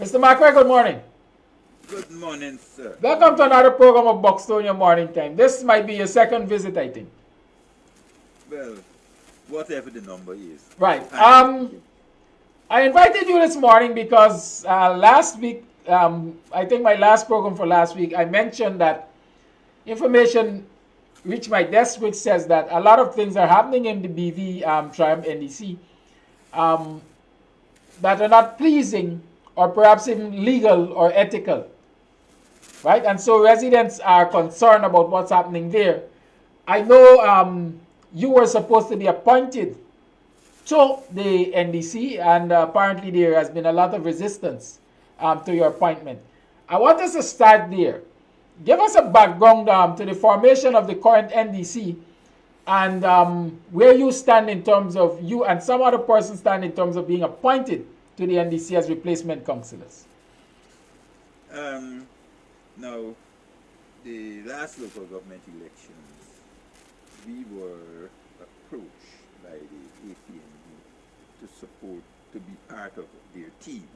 Mr. McRae, good morning. Good morning, sir. Welcome to another program of Buxton Morning Time. This might be your second visit, I think. Well, whatever the number is, Right. I'm listening. I invited you this morning because last week, I think my last program for last week, I mentioned that information reached my desk which says that a lot of things are happening in the BV Triumph NDC um, that are not pleasing or perhaps even legal or ethical, right? And so residents are concerned about what's happening there. I know you were supposed to be appointed to the NDC, and apparently there has been a lot of resistance to your appointment. I want us to start there. Give us a background to the formation of the current NDC and where you stand in terms of you and some other persons stand in terms of being appointed to the NDC as replacement councillors. Um, Now, the last local government elections, we were approached by the APNU to support, to be part of their team.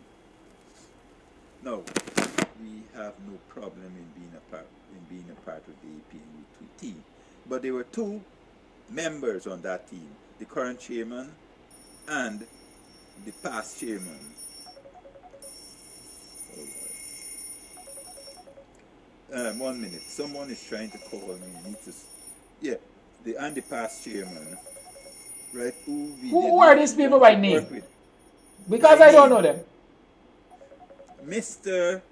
Now, we have no problem in being a part of the APNU team. But there were two members on that team, the current chairman and the past chairman. One minute. Someone is trying to call me. I need to. Yeah, the past chairman, right? Who we did Who are not these people want to by work name? with Because by I don't know name. them. Mr.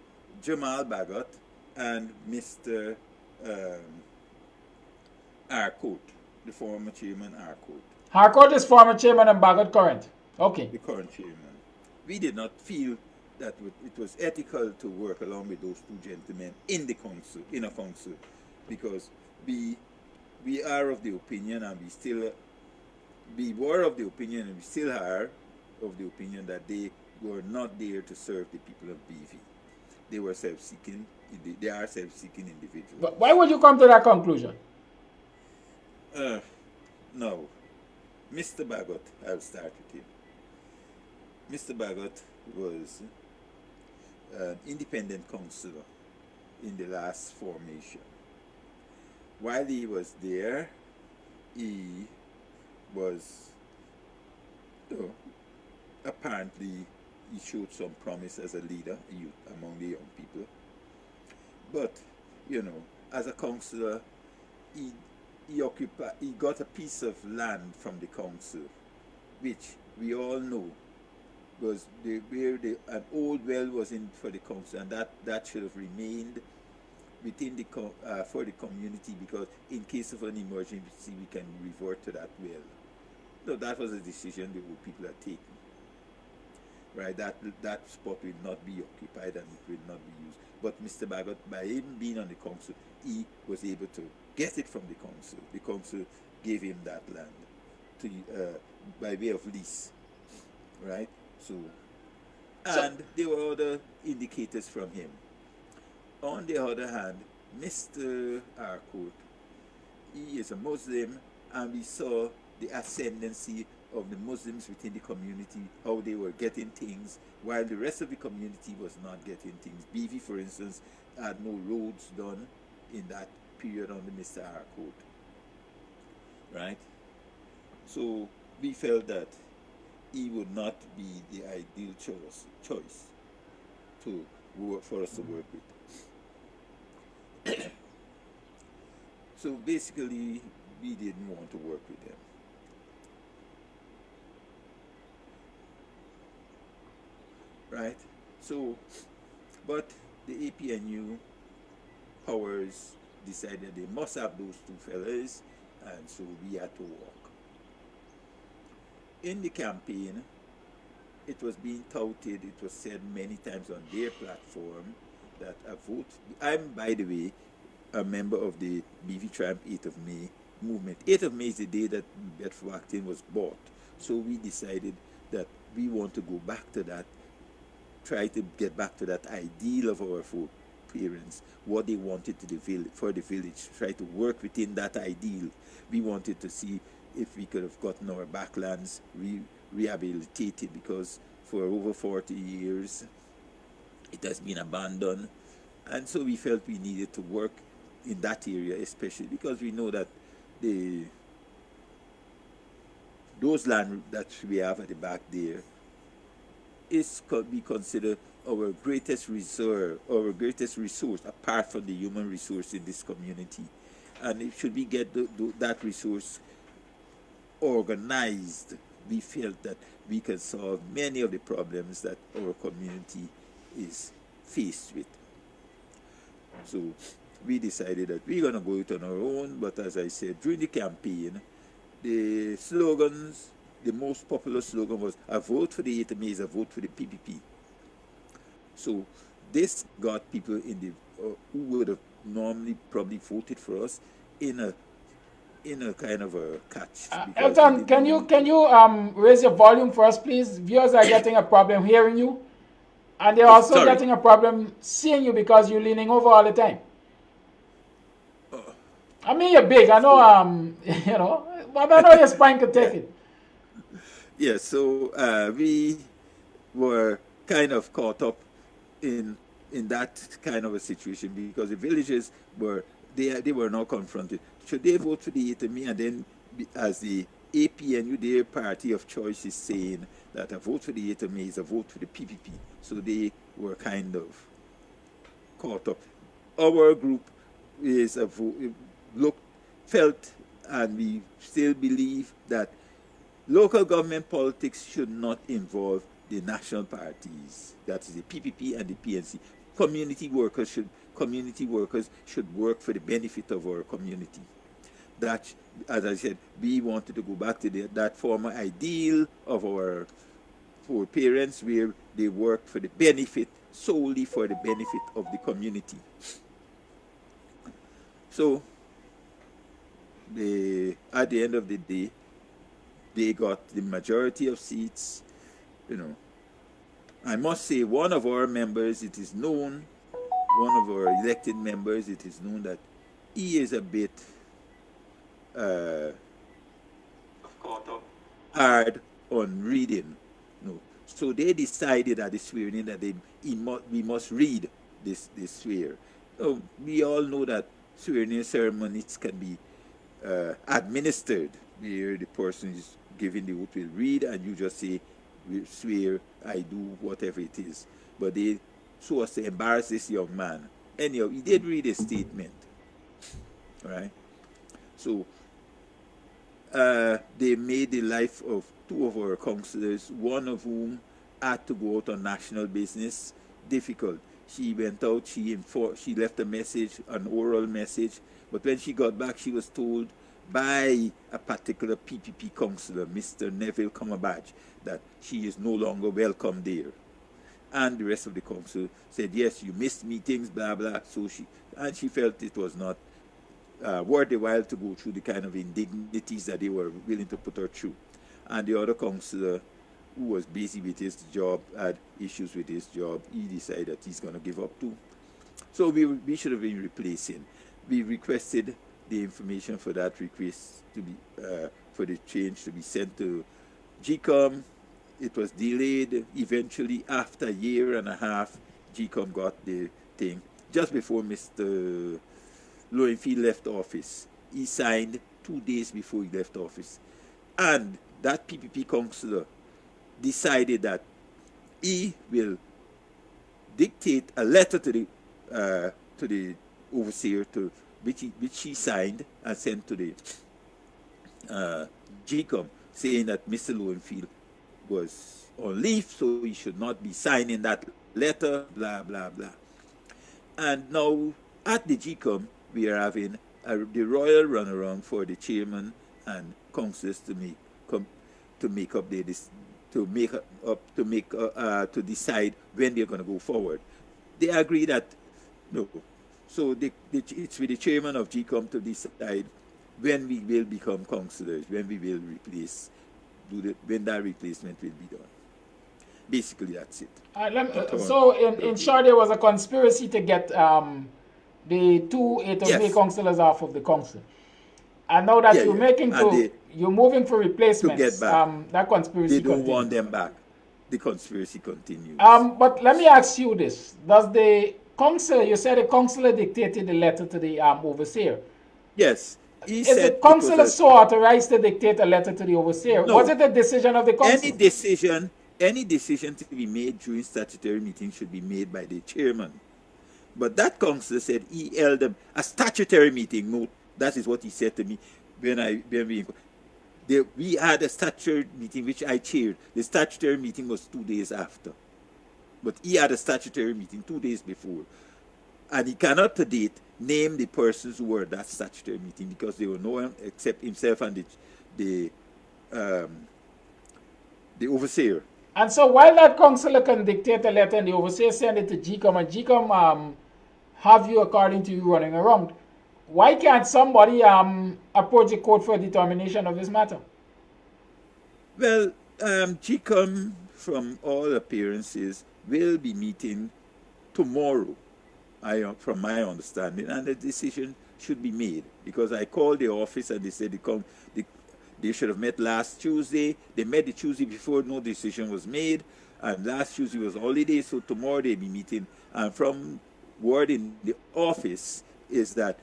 Jamal Bagot and Mr. Um, Arcourt, the former chairman Arcourt, Harcourt is former chairman and Bagot current. Okay. the current chairman. We did not feel that it was ethical to work along with those two gentlemen in the council, in a council, because we we are of the opinion, and we were of the opinion, and we still are of the opinion that they were not there to serve the people of BV. They were self-seeking. They are self-seeking But individuals. why would you come to that conclusion? Uh, no, Mr. Bagot, I'll start with him. Mr. Bagot was an independent councillor in the last formation. While he was there, he was, you apparently, he showed some promise as a leader among the young people. But, as a councillor, he, he got a piece of land from the council, which we all know was an old well was in for the council, and that should have remained within for the community, because in case of an emergency we can revert to that well. So that was a decision the old people had taken. Right, that spot will not be occupied and it will not be used. But Mr. Bagot, by him being on the council, he was able to get it from the council. The council gave him that land to by way of lease, right? So, and there were other indicators from him. On the other hand, Mr. Arcourt, he is a Muslim, and we saw the ascendancy of the Muslims within the community, how they were getting things, while the rest of the community was not getting things. BV, for instance, had no roads done in that period under Mr. Arcourt, right? So we felt that he would not be the ideal choice to work for us to work with. So basically, we didn't want to work with them. Right? So, but the APNU powers decided they must have those two fellas, and so we had to walk. In the campaign, it was being touted, it was said many times on their platform that a vote. I'm, by the way, a member of the BV Triumph 8th of May movement. 8th of May is the day that Buxton was bought. So we decided that we want to go back to that, try to get back to that ideal of our parents, what they wanted for the village, try to work within that ideal. We wanted to see if we could have gotten our backlands rehabilitated, because for over 40 years It has been abandoned. And so we felt we needed to work in that area, especially because we know that the those land that we have at the back there could be considered our greatest reserve, our greatest resource, apart from the human resource in this community. And if should we get that resource organized, we felt that we can solve many of the problems that our community is faced with. So we decided that we're going to go it on our own, but as I said, during the campaign, the slogans, the most popular slogan was, a vote for the HMA is a vote for the PPP. So this got people in the who would have normally probably voted for us in a kind of a catch. Elton, can you raise your volume for us, please? Viewers are getting a problem hearing you, and they're also getting a problem seeing you because you're leaning over all the time. I mean, you're big. I know, you know, but I know your spine could take it. Yeah. So we were kind of caught up in that kind of a situation because the villagers were they were now confronted. Should they vote for the HMA? And then, as the APNU, their party of choice, is saying that a vote for the HMA is a vote for the PPP. So they were kind of caught up. Our group is felt, and we still believe that local government politics should not involve the national parties. That is the PPP and the PNC. Community workers should work for the benefit of our community. That, as I said, we wanted to go back to that former ideal of our parents, where they worked for the benefit, solely for the benefit of the community. So, at the end of the day, they got the majority of seats. You know, I must say, one of our members, it is known, one of our elected members, it is known that he is a bit hard on reading. No. So they decided at the swearing in that we must read this swear. We all know that swearing in ceremonies can be administered, where the person is giving the oath will read and you just say, swear, I do whatever it is. But they so as to embarrass this young man. Anyhow, he did read a statement. Right? So they made the life of two of our councillors, one of whom had to go out on national business, difficult. She went out, she left a message, an oral message, but when she got back, she was told by a particular PPP councillor, Mr. Neville Cumberbatch, that she is no longer welcome there. And the rest of the council said, yes, you missed meetings, blah, blah. So she felt it was not worth the while to go through the kind of indignities that they were willing to put her through. And the other councillor, who was busy with his job, had issues with his job, he decided that he's going to give up too. So we should have been replacing. We requested the information for that request to be, for the change to be sent to GCOM. It was delayed. Eventually, after a year and a half, GCOM got the thing. Just before Mr. Lowenfield left office, he signed 2 days before he left office. And that PPP councillor decided that he will dictate a letter to the overseer, which he signed and sent to the GCOM, saying that Mr. Lowenfield was on leave, so he should not be signing that letter, blah, blah, blah. And now, at the GCOM, we are having the royal runaround for the chairman and councillors to decide when they're going to go forward. They agree that no. So it's with the chairman of GCOM to decide when we will become councillors, when we will when that replacement will be done. Basically, that's it. So, in short, there was a conspiracy to get the two HMA councillors off of the council. And now that you're moving for replacements, that conspiracy they don't want them back. the conspiracy continues. But let me ask you this: does the consular? You said the consular dictated the letter to the overseer. Yes, he Is the said it was consular so authorized to dictate a letter to the overseer? Was no. it a decision of the Any consul? decision, any decision to be made during statutory meeting should be made by the chairman. But that councillor said he held a statutory meeting. No, that is what he said to me we had a statutory meeting which I chaired. The statutory meeting was 2 days after. But he had a statutory meeting 2 days before. And he cannot to date name the persons who were at that statutory meeting because there were no one except himself and the overseer. And so while that consular can dictate a letter and the overseer send it to GCOM and GCOM have you, according to you, running around, why can't somebody approach the court for a determination of this matter? Well, GCOM, from all appearances, will be meeting tomorrow, from my understanding, and the decision should be made because I called the office and they said they should have met last Tuesday. They met the Tuesday before, no decision was made, and last Tuesday was holiday, so tomorrow they'll be meeting. And from word in the office is that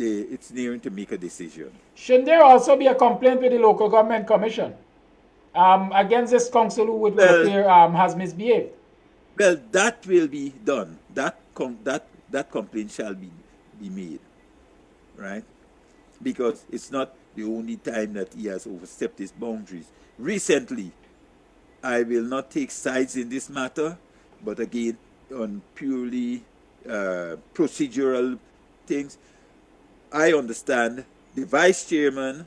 it's nearing to make a decision. Shouldn't there also be a complaint with the local government commission against this council who would appear has misbehaved? Well, that will be done. That complaint shall be made, right? Because it's not the only time that he has overstepped his boundaries. Recently, I will not take sides in this matter, but again, on purely procedural things, I understand the vice chairman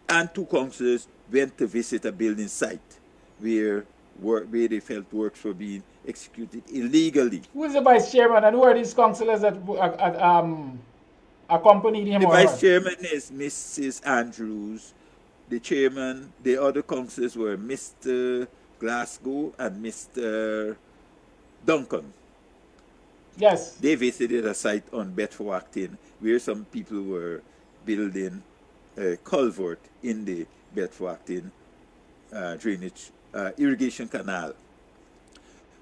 and 2 councillors went to visit a building site where they felt works were being executed illegally. Who is the vice chairman and who are these councillors that accompanied him? The vice chairman is Mrs. Andrews. The chairman, the other councillors were Mr. Glasgow and Mr. Duncan. Yes. They visited a site on Bedford-Acton where some people were building a culvert in the Bedford-Acton drainage irrigation canal.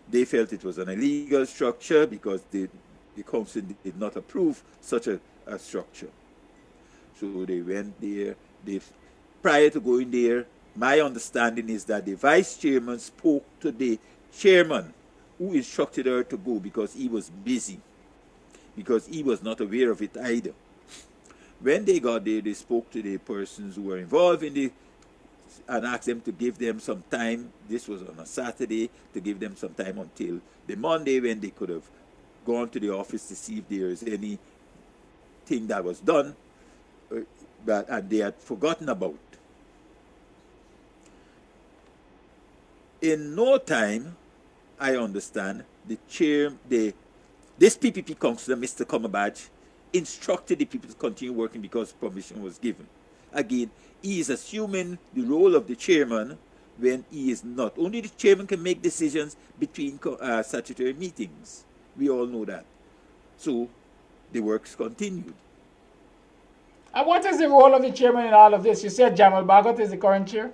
They felt it was an illegal structure because the council did not approve such a structure. So they went there. Prior to going there, my understanding is that the vice chairman spoke to the chairman who instructed her to go because he was busy, because he was not aware of it either. When they got there, they spoke to the persons who were involved in and asked them to give them some time. This was on a Saturday, to give them some time until the Monday when they could have gone to the office to see if there is anything that was done and they had forgotten about. In no time, I understand, this PPP councillor, Mr. Cumberbatch, instructed the people to continue working because permission was given. Again, he is assuming the role of the chairman when he is not. Only the chairman can make decisions between statutory meetings. We all know that. So the works continued. And what is the role of the chairman in all of this? You said Jamal Bagot is the current chair?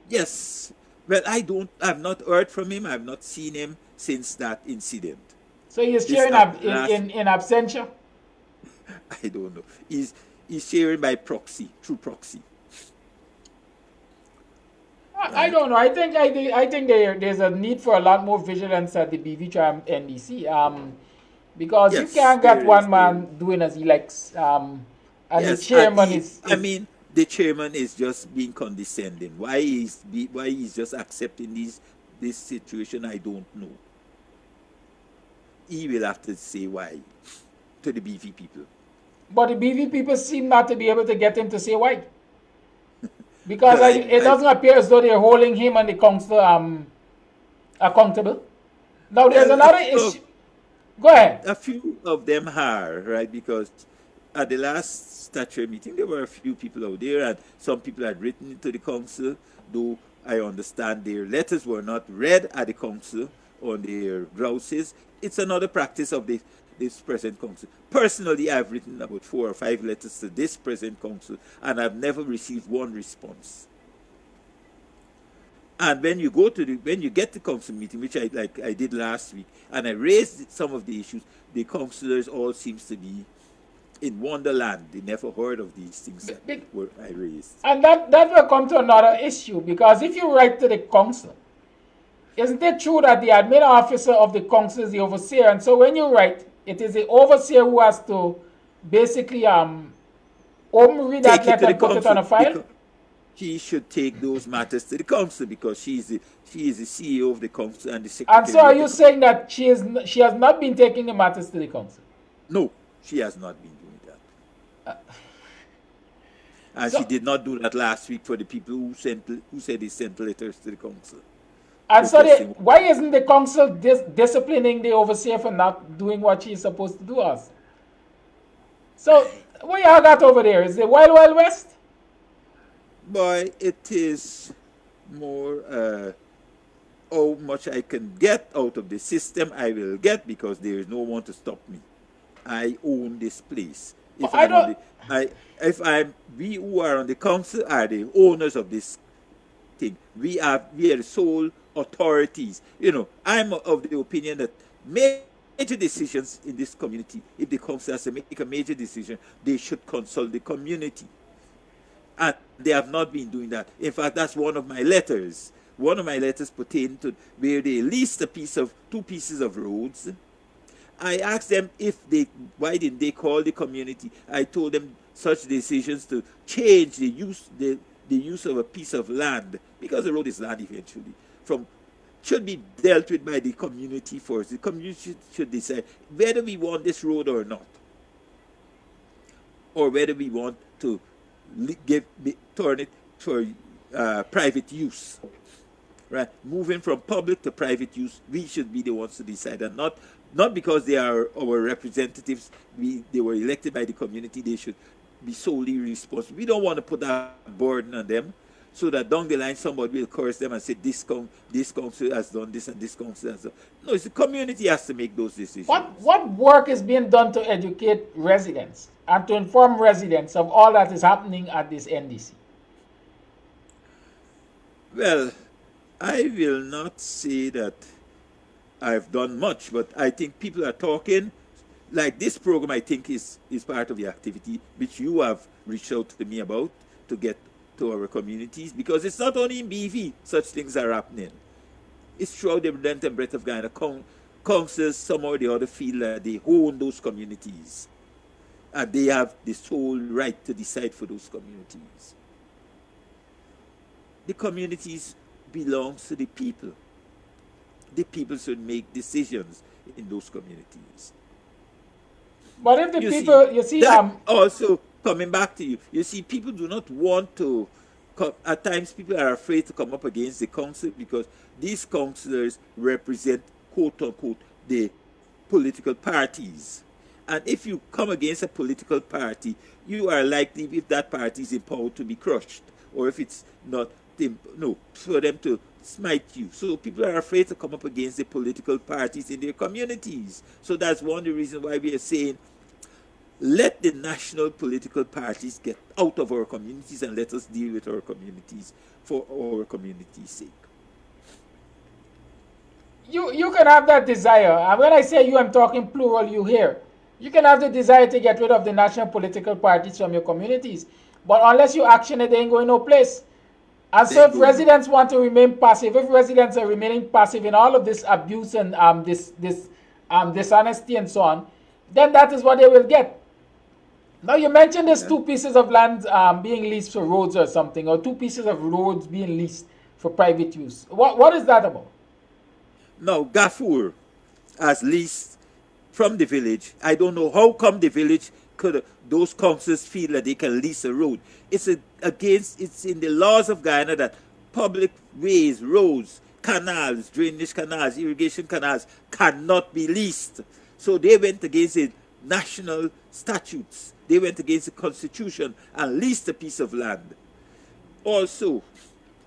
Yes. Well, I've not heard from him. I've not seen him since that incident. So he is chairing in absentia? I don't know. He's chairing by proxy, through proxy. I don't know. I think there's a need for a lot more vigilance at the BV NDC. Because you can't get one man doing as he likes. And the chairman is. I mean, the chairman is just being condescending. Why he's just accepting this situation, I don't know. He will have to say why to the BV people. But the BV people seem not to be able to get him to say why. Because it doesn't appear as though they're holding him and the council accountable. Now there's another issue. Go ahead. A few of them are, right? Because at the last statutory meeting, there were a few people out there, and some people had written to the council, though I understand their letters were not read at the council on their grouses. It's another practice of this present council. Personally, I've written about 4 or 5 letters to this present council, and I've never received one response. And when you go to when you get the council meeting, which I did last week, and I raised some of the issues, the councillors all seems to be in wonderland. They never heard of these things that I raised. And that will come to another issue, because if you write to the council, isn't it true that the admin officer of the council is the overseer? And so when you write, it is the overseer who has to basically read that letter and put it on a file? She should take those matters to the council, because she is the CEO of the council and the secretary. And so are you saying that she has not been taking the matters to the council? No, she has not been doing that. And she did not do that last week for the people who said they sent letters to the council. And so why isn't the council disciplining the overseer for not doing what she's supposed to do us? So what y'all got over there? Is it Wild Wild West? Boy, it is more how much I can get out of the system I will get, because there is no one to stop me. I own this place. We who are on the council are the owners of this thing. We are the sole authorities. I'm of the opinion that major decisions in this community, if the council has to make a major decision, they should consult the community. And they have not been doing that. In fact, that's one of my letters. One of my letters pertained to where they leased two pieces of roads. I asked them why didn't they call the community? I told them such decisions to change the use of a piece of land, because the road is land eventually, should be dealt with by the community first. The community should decide whether we want this road or not, or whether we want to turn it for private use. Right? Moving from public to private use, we should be the ones to decide, and not because they are our representatives. They were elected by the community. They should be solely responsible. We don't want to put that burden on them, so that down the line somebody will curse them and say this council has done this and this council has done. No, it's the community has to make those decisions. What work is being done to educate residents and to inform residents of all that is happening at this NDC? Well, I will not say that I've done much, but I think people are talking. Like this program, I think is part of the activity which you have reached out to me about, to get to our communities, because it's not only in BV such things are happening. It's throughout the length and breadth of Ghana. Councils somehow or the other feel that they own those communities, and they have the sole right to decide for those communities. The communities belong to the people. The people should make decisions in those communities. But if the people, also coming back to you see, people do not want to. At times, people are afraid to come up against the council, because these councillors represent, quote unquote, the political parties. And if you come against a political party, you are likely, if that party is in power, to be crushed, or if it's not, for them to smite you. So people are afraid to come up against the political parties in their communities. So that's one of the reasons why we are saying, let the national political parties get out of our communities and let us deal with our communities for our community's sake. You can have that desire. And when I say you, I'm talking plural, you here. You can have the desire to get rid of the national political parties from your communities. But unless you action it, they ain't going no place. And so if residents want to remain passive, if residents are remaining passive in all of this abuse and dishonesty and so on, then that is what they will get. Now you mentioned there's 2 pieces of land being leased for roads or something, or 2 pieces of roads being leased for private use. What is that about? Now, Gafour has leased from the village. I don't know how come the village those councils feel that they can lease a road. It's in the laws of Guyana that public ways, roads, canals, drainage canals, irrigation canals cannot be leased. So they went against the national statutes. They went against the constitution and leased a piece of land. Also,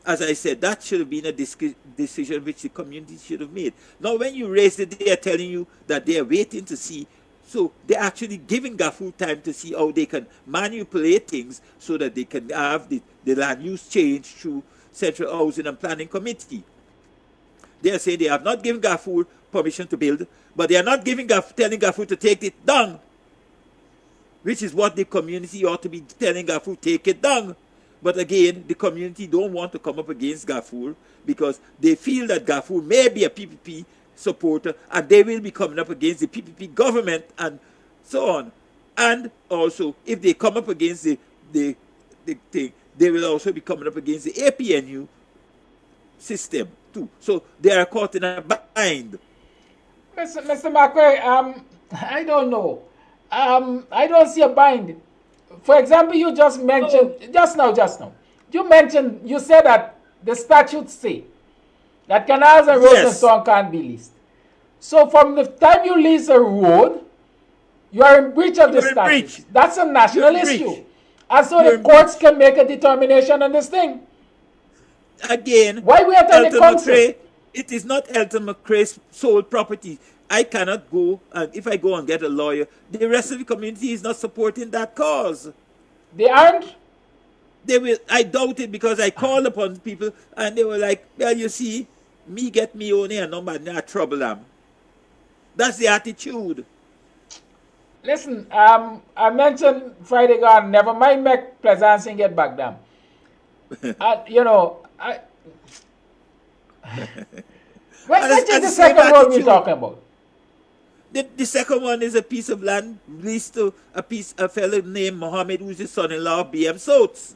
as I said, that should have been a decision which the community should have made. Now, when you raise it, they are telling you that they are waiting to see. So they're actually giving Gafour time to see how they can manipulate things so that they can have the land use change through Central Housing and Planning Committee. They say they have not given Gafoor permission to build, but they are not telling Gafoor to take it down, which is what the community ought to be telling Gafoor, take it down. But again, the community don't want to come up against Gafoor because they feel that Gafoor may be a PPP supporter and they will be coming up against the PPP government and so on. And also, if they come up against the thing, they will also be coming up against the APNU system too. So they are caught in a bind. Mr. McRae, I don't know. I don't see a bind. For example, you just mentioned, just now, you said that the statutes say that canals and roads and so on can't be leased. So from the time you lease a road, you are in breach of the statutes. That's a national issue. And so the courts can make a determination on this thing. Again, why we are telling the council? It is not Elton McRae's sole property. I cannot go, and if I go and get a lawyer, the rest of the community is not supporting that cause. They aren't? They will. I doubt it because I called upon people and they were like, well, you see, me get me only and nobody not trouble them. That's the attitude. Listen, I mentioned Friday gone, never mind make Pleasance and get back down. You know, which is the second road we're talking about? The second one is a piece of land leased to a fellow named Mohammed, who's the son-in-law of B.M. Soates.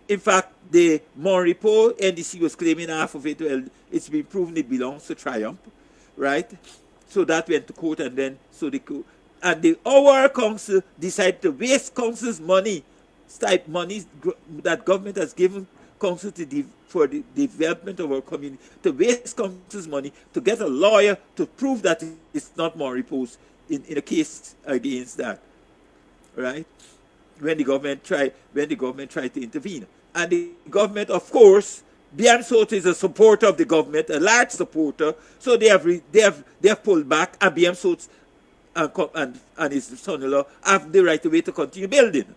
In fact, the Monrepo NDC was claiming half of it. Well, it's been proven it belongs to Triumph, right? So that went to court, and then our council decided to waste council's money, type money that government has given council for the development of our community, to waste council's money to get a lawyer to prove that it's not Monrepo's in a case against that, right? When the government tried to intervene, and the government, of course, B.M. Soates is a supporter of the government, a large supporter, so they have pulled back, and B.M. Soates and his son-in-law have the right away to continue building.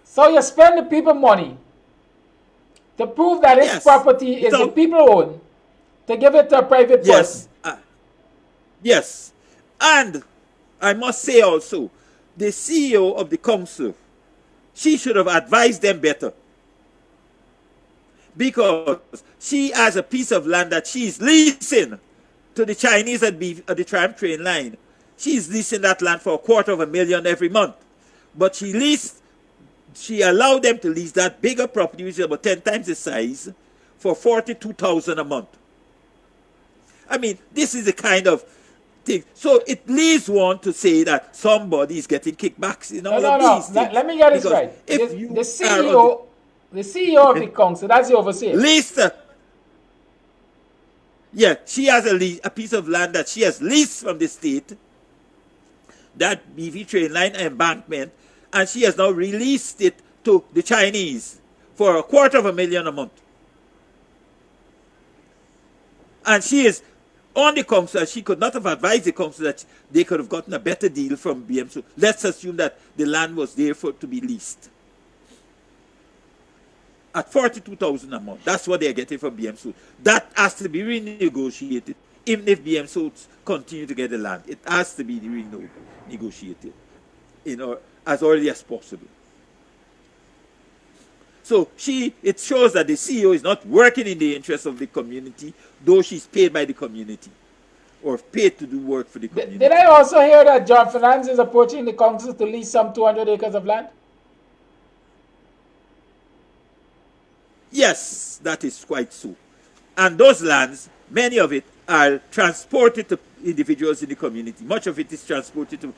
So you spend the people money to prove that its property is the people own, to give it to a private person. Yes. And I must say also, the CEO of the council, she should have advised them better. Because she has a piece of land that she is leasing to the Chinese at the tram train line. She is leasing that land for $250,000 every month. But she allowed them to lease that bigger property, which is about 10 times the size, for $42,000 a month. I mean, this is the kind of thing. So it leads one to say that somebody is getting kickbacks in all of these things. Let me get this right. The CEO of the council, that's the overseer. Leased. Yeah, she has a piece of land that she has leased from the state, that BV train line embankment, and she has now released it to the Chinese for $250,000 a month. And she is on the council. She could not have advised the council that they could have gotten a better deal from BM. So let's assume that the land was there to be leased at $42,000 a month. That's what they're getting from BM Soates. That has to be renegotiated. Even if BM Soates continue to get the land, it has to be renegotiated, as early as possible. So it shows that the CEO is not working in the interest of the community, though she's paid by the community or paid to do work for the community. Did I also hear that John Finance is approaching the council to lease some 200 acres of land? Yes, that is quite so. And those lands, many of it, are transported to individuals in the community. Much of it is transported to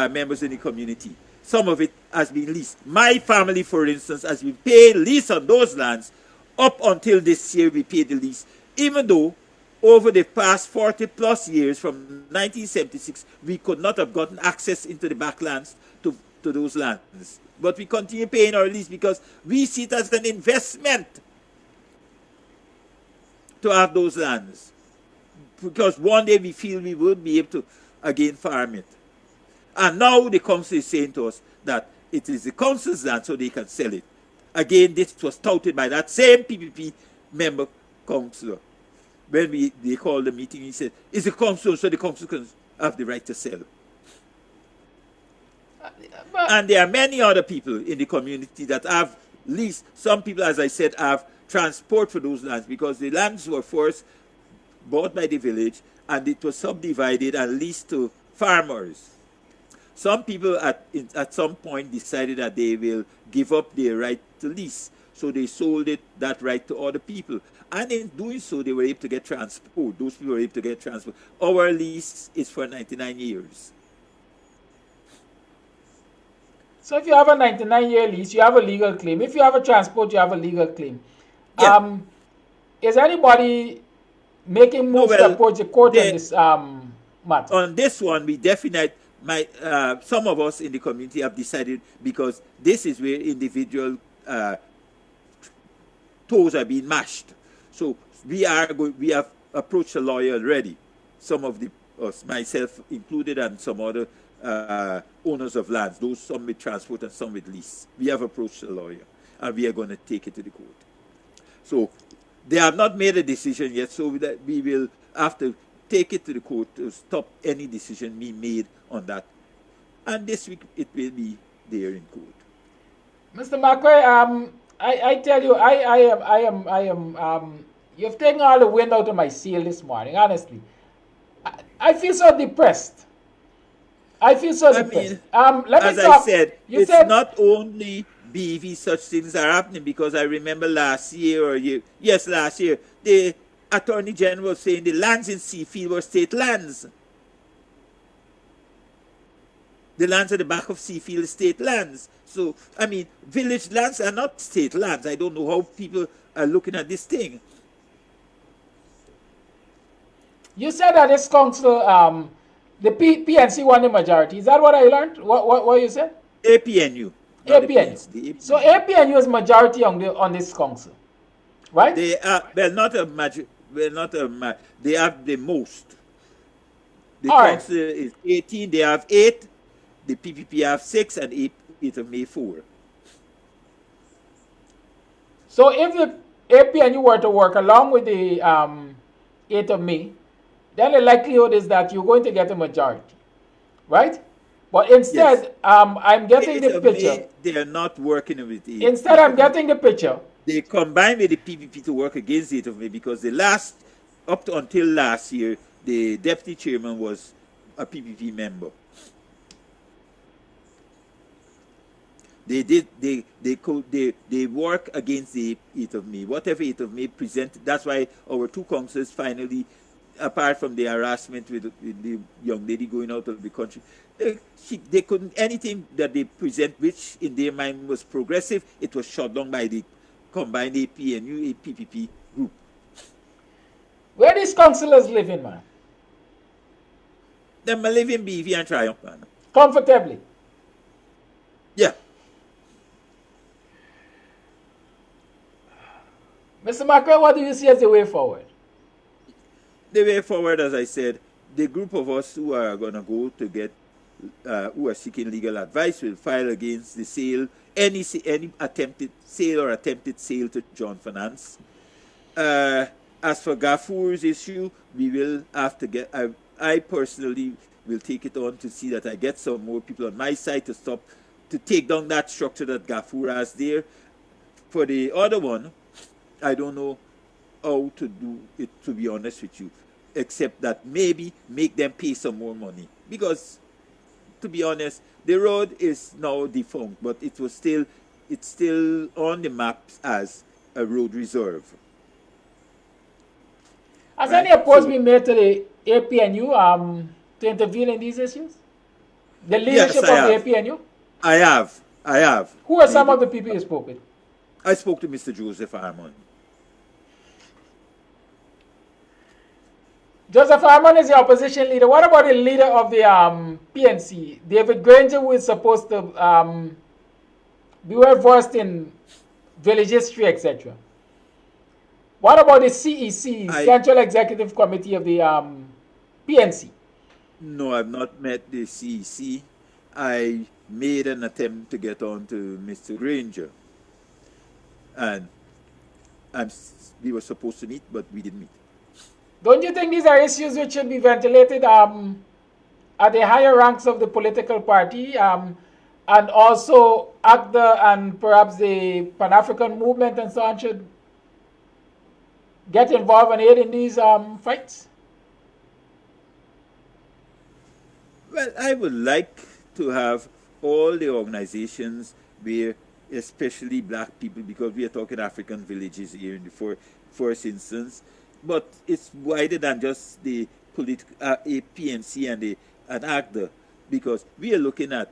members in the community. Some of it has been leased. My family, for instance, has been paying lease on those lands up until this year. We paid the lease, even though over the past 40 plus years, from 1976, we could not have gotten access into the backlands to those lands. But we continue paying our lease because we see it as an investment to have those lands. Because one day we feel we will be able to again farm it. And now the council is saying to us that it is the council's land, so they can sell it. Again, this was touted by that same PPP member councillor. When they called the meeting, he said, it's the council, so the council can have the right to sell. And there are many other people in the community that have leased. Some people, as I said, have transport for those lands because the lands were first bought by the village and it was subdivided and leased to farmers. Some people at some point decided that they will give up their right to lease. So they sold that right to other people. And in doing so, they were able to get transport. Those people were able to get transport. Our lease is for 99 years. So if you have a 99-year lease, you have a legal claim. If you have a transport, you have a legal claim. Yeah. Is anybody making moves to approach the court on this matter? On this one, we definitely, some of us in the community have decided, because this is where individual toes are being mashed. So we have approached a lawyer already. Some of us, myself included, and some other owners of lands, those some with transport and some with lease. We have approached a lawyer and we are going to take it to the court. So they have not made a decision yet, so that we will have to take it to the court to stop any decision being made on that. And this week it will be there in court. Mr. McRae, I tell you, I am you've taken all the wind out of my sail this morning, honestly. I feel so depressed. I feel so depressed. As I said, it's not only BV such things are happening, because I remember last year, the Attorney General was saying the lands in Seafield were state lands. The lands at the back of Seafield are state lands. So, I mean, village lands are not state lands. I don't know how people are looking at this thing. You said that this council, the PNC won the majority. Is that what I learned? What you said? APNU. APNU. So APNU is majority on this council, right? They are not a majority. They have the most. The council is 18. They have 8. The PPP have 6, and 8 of May 4. So if the APNU were to work along with the 8th of May, then the likelihood is that you're going to get a majority, right? But instead, yes. I'm getting the picture. May, they are not working with it. Instead, I'm getting the picture. They combined with the PPP to work against the 8th of May, because until last year, the deputy chairman was a PPP member. They work against the 8th of May. Whatever 8th of May presented, that's why our two councillors finally, apart from the harassment with the young lady going out of the country, they couldn't, anything that they present which in their mind was progressive, it was shut down by the combined APNU PPP group. Where these councillors living, man? They live in BV and Triumph, man. Comfortably? Yeah. Mr. McRae, what do you see as the way forward? The way forward, as I said, the group of us who are going to go to get, who are seeking legal advice, will file against the sale, any attempted sale or attempted sale to John Finance. As for Gafour's issue, we will have to get, I personally will take it on to see that I get some more people on my side to take down that structure that Gafour has there. For the other one, I don't know how to do it, to be honest with you, except that maybe make them pay some more money. Because, to be honest, the road is now defunct, but it's still on the maps as a road reserve. Has any approach been made to the APNU to intervene in these issues? The leadership of the APNU? I have. Who are some of the people you spoke with? I spoke to Mr. Joseph Harmon. Joseph Harmon is the opposition leader. What about the leader of the PNC, David Granger, who is supposed to be well versed in village history, etc.? What about the CEC, Central Executive Committee of the PNC? No, I've not met the CEC. I made an attempt to get on to Mr. Granger. And we were supposed to meet, but we didn't meet. Don't you think these are issues which should be ventilated at the higher ranks of the political party, and also ACDA and perhaps the Pan-African movement and so on should get involved and aid in these fights? Well, I would like to have all the organizations where, especially black people, because we are talking African villages here in the first instance, but it's wider than just the PNC and ACDA, because we are looking at,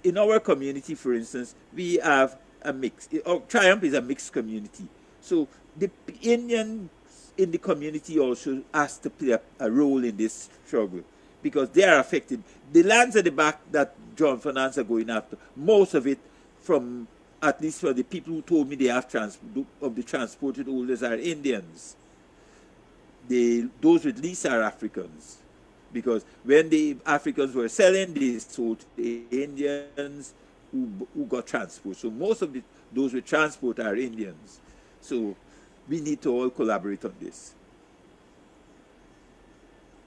in our community, for instance, we have a mix. Triumph is a mixed community. So the Indians in the community also has to play a role in this struggle, because they are affected. The lands at the back that John Fernandez are going after, most of it, from at least for the people who told me they have of the transported holders, are Indians. Those with lease are Africans, because when the Africans were selling, they sold to the Indians who got transport. So most of those with transport are Indians. So we need to all collaborate on this.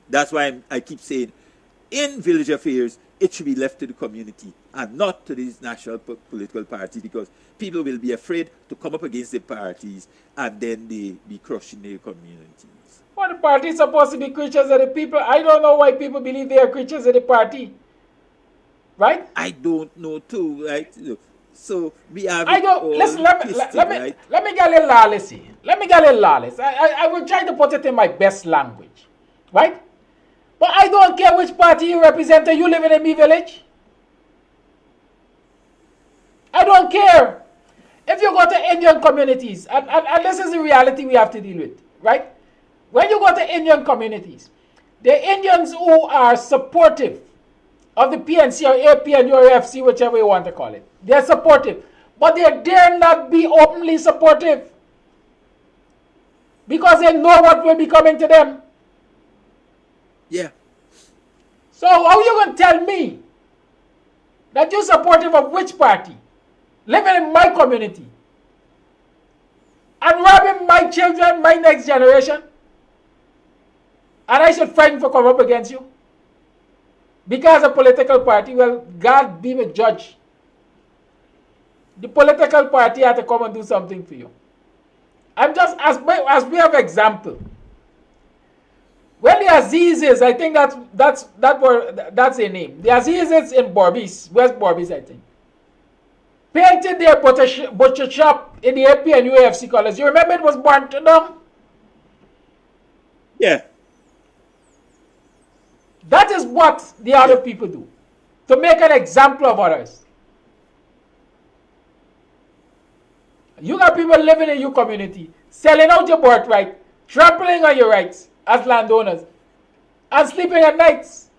That's why I keep saying, in village affairs, it should be left to the community and not to these national political parties, because people will be afraid to come up against the parties and then they be crushing their communities. Well, the party is supposed to be creatures of the people. I don't know why people believe they are creatures of the party. Right? I don't know too, right? So we have. I don't listen. Let me get a little lawless here. Let me get a little lawless. I will try to put it in my best language, right? But I don't care which party you represent. Or you live in a village. I don't care if you go to Indian communities, and this is the reality we have to deal with, right? When you go to Indian communities, the Indians who are supportive of the PNC or AP and URFC, whichever you want to call it, they're supportive, but they dare not be openly supportive, because they know what will be coming to them. Yeah. So how are you going to tell me that you're supportive of which party, living in my community, and robbing my children, my next generation, and I should fight for come up against you? Because a political party, well, God be the judge. The political party had to come and do something for you. I'm just, as we have example, when the Azizes, I think that's their name. The Azizes in Borbis, West Borbis, I think, painted their butcher shop in the AP and UAFC colors. You remember it was burnt down? Yeah. That is what the other people do, to make an example of others. You got people living in your community, selling out your birthright, trampling on your rights as landowners, and sleeping at nights.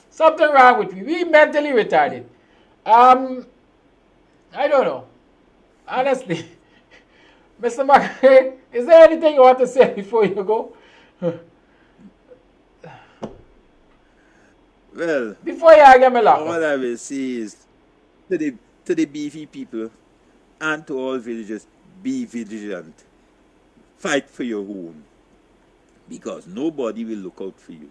Something wrong with you. We mentally retarded. I don't know. Honestly. Mr. McRae, is there anything you want to say before you go? Well, before you get me locked, all I will say is to the beefy people and to all villagers, be vigilant. Fight for your home, because nobody will look out for you.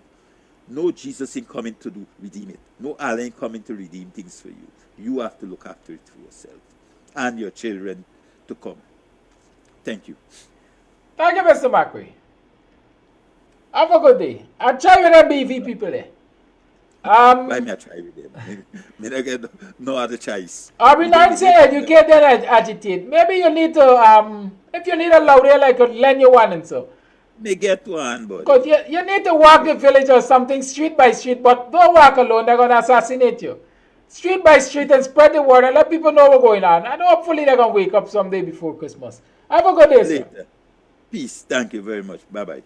No Jesus in coming to redeem it. No Allah in coming to redeem things for you. You have to look after it for yourself and your children to come. Thank you. Thank you, Mr. McRae. Have a good day. I'll try with them BV people there. Why me I try with them? Me not get no other choice. Are we not saying educate and agitate? Maybe you need to, if you need a louder, I could lend you one and so. Me get one, but. Because you need to walk the village or something street by street, but don't walk alone, they're going to assassinate you. Street by street and spread the word and let people know what's going on. And hopefully they're going to wake up someday before Christmas. Have a good day, sir. Later. Peace. Thank you very much. Bye-bye.